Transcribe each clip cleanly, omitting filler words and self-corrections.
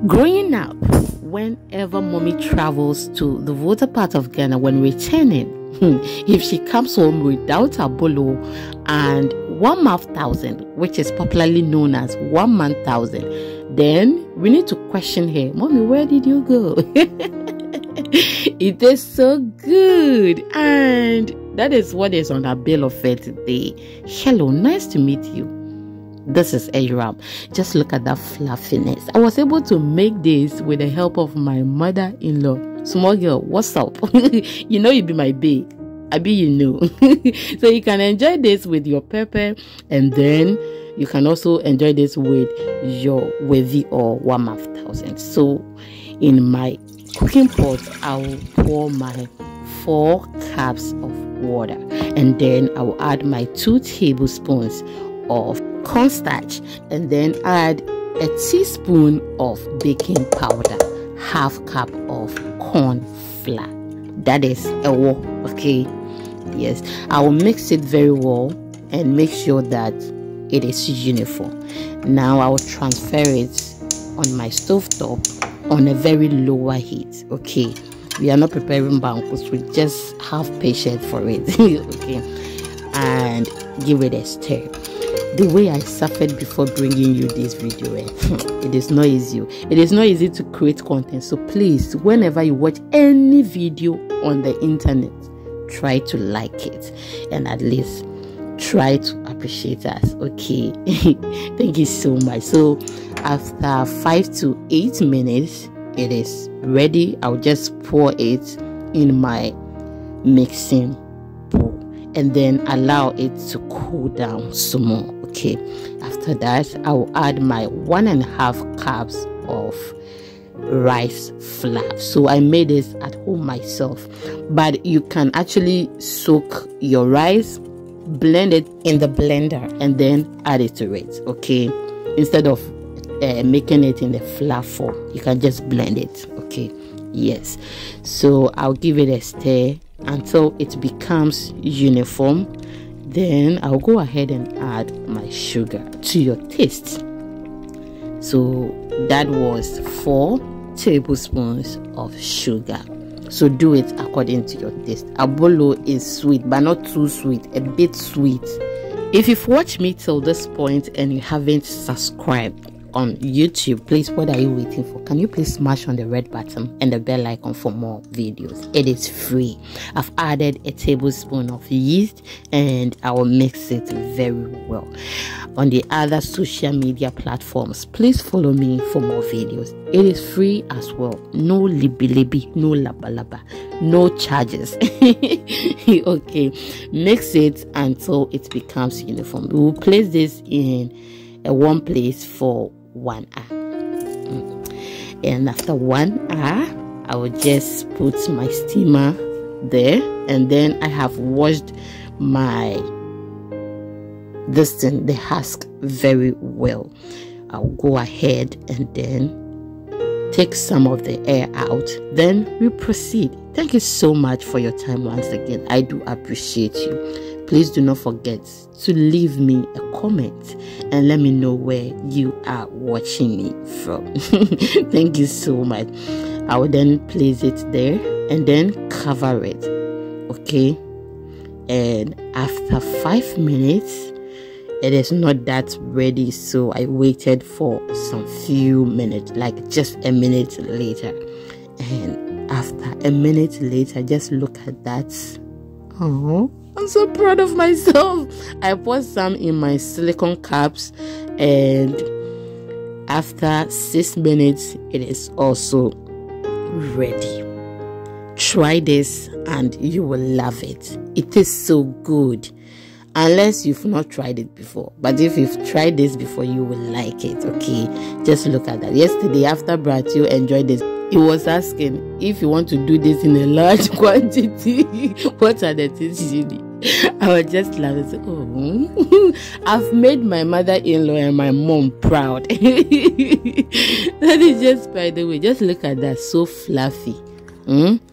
Growing up, whenever mommy travels to the water part of Ghana, when returning, if she comes home without abolo and 1 mouth thousand, which is popularly known as 1 month thousand, then we need to question her. Mommy, where did you go? It is so good, and that is what is on our bill of fare today. Hello, nice to meet you. This is Aram. Just look at that fluffiness. I was able to make this with the help of my mother-in-law. Small girl, what's up? You know you be my babe. I be you know. So you can enjoy this with your pepper, and then you can also enjoy this with your wavy or 1 month thousand. So in my cooking pot, I'll pour my 4 cups of water, and then I'll add my 2 tablespoons of cornstarch, and then add a teaspoon of baking powder, 1/2 cup of corn flour. That is a wok, okay? Yes, I will mix it very well and make sure that it is uniform. Now I will transfer it on my stove top on a very lower heat. Okay, we are not preparing bankus, we just have patience for it. Okay, and give it a stir. The way I suffered before bringing you this video, it is not easy. It is not easy to create content. So please, whenever you watch any video on the internet, try to like it and at least try to appreciate us. Okay. Thank you so much. So after 5 to 8 minutes, it is ready. I'll just pour it in my mixing bowl and then allow it to cool down some more. Okay, after that I will add my 1.5 cups of rice flour. So I made this at home myself, but you can actually soak your rice, blend it in the blender, and then add it to it. Okay, instead of making it in the flour form, you can just blend it. Okay, yes. So I'll give it a stir until it becomes uniform. Then I'll go ahead and add my sugar to your taste. So that was 4 tablespoons of sugar. So do it according to your taste. Abolo is sweet, but not too sweet, a bit sweet. If you've watched me till this point and you haven't subscribed on YouTube, please, what are you waiting for? Can you please smash on the red button and the bell icon for more videos? It is free. I've added a tablespoon of yeast and I will mix it very well. On the other social media platforms, please follow me for more videos. It is free as well. No libby, no laba, no charges. Okay, mix it until it becomes uniform. We will place this in a warm place for 1 hour, and after 1 hour I will just put my steamer there, and then I have washed my the husk very well. I'll go ahead and then take some of the air out, then we proceed. Thank you so much for your time once again. I do appreciate you. Please do not forget to leave me a comment and let me know where you are watching me from. Thank you so much. I will then place it there and then cover it. Okay, and after 5 minutes, it is not that ready, so I waited for some few minutes, like just a minute later. And after a minute later, just look at that. Oh, I'm so proud of myself. I poured some in my silicone cups, and after 6 minutes, it is also ready. Try this and you will love it. It is so good. Unless you've not tried it before, but if you've tried this before, you will like it. Okay, just look at that. Yesterday after Bratio enjoyed this, he was asking if you want to do this in a large quantity, what are the things you need? I was just laughing. Oh, I've made my mother-in-law and my mom proud. That is just, by the way, just look at that, so fluffy.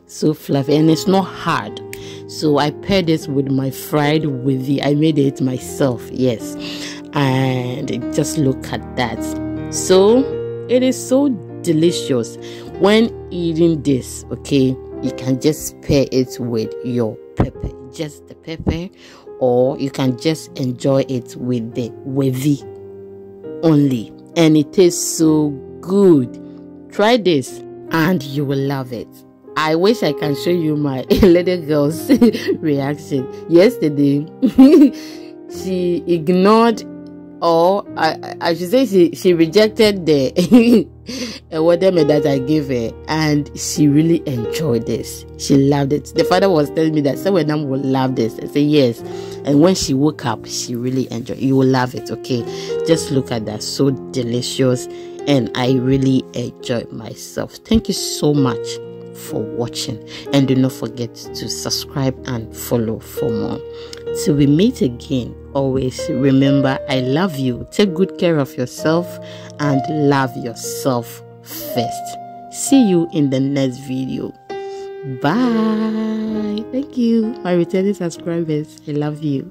So fluffy, and it's not hard. So I paired this with my fried wavy. I made it myself, yes. And just look at that. So it is so delicious. When eating this, okay, you can just pair it with your pepper, just the pepper, or you can just enjoy it with the wavy only, and it tastes so good. Try this and you will love it. I wish I can show you my little girl's reaction. Yesterday, she ignored, or I should say she rejected the whatever that I gave her, and she really enjoyed this. She loved it. The father was telling me that someone will love this. I said yes. And when she woke up, she really enjoyed it. You will love it, okay? Just look at that. So delicious. And I really enjoyed myself. Thank you so much for watching. And do not forget to subscribe and follow for more. Till we meet again, always remember, I love you. Take good care of yourself and love yourself first. See you in the next video. Bye. Thank you, my returning subscribers. I love you.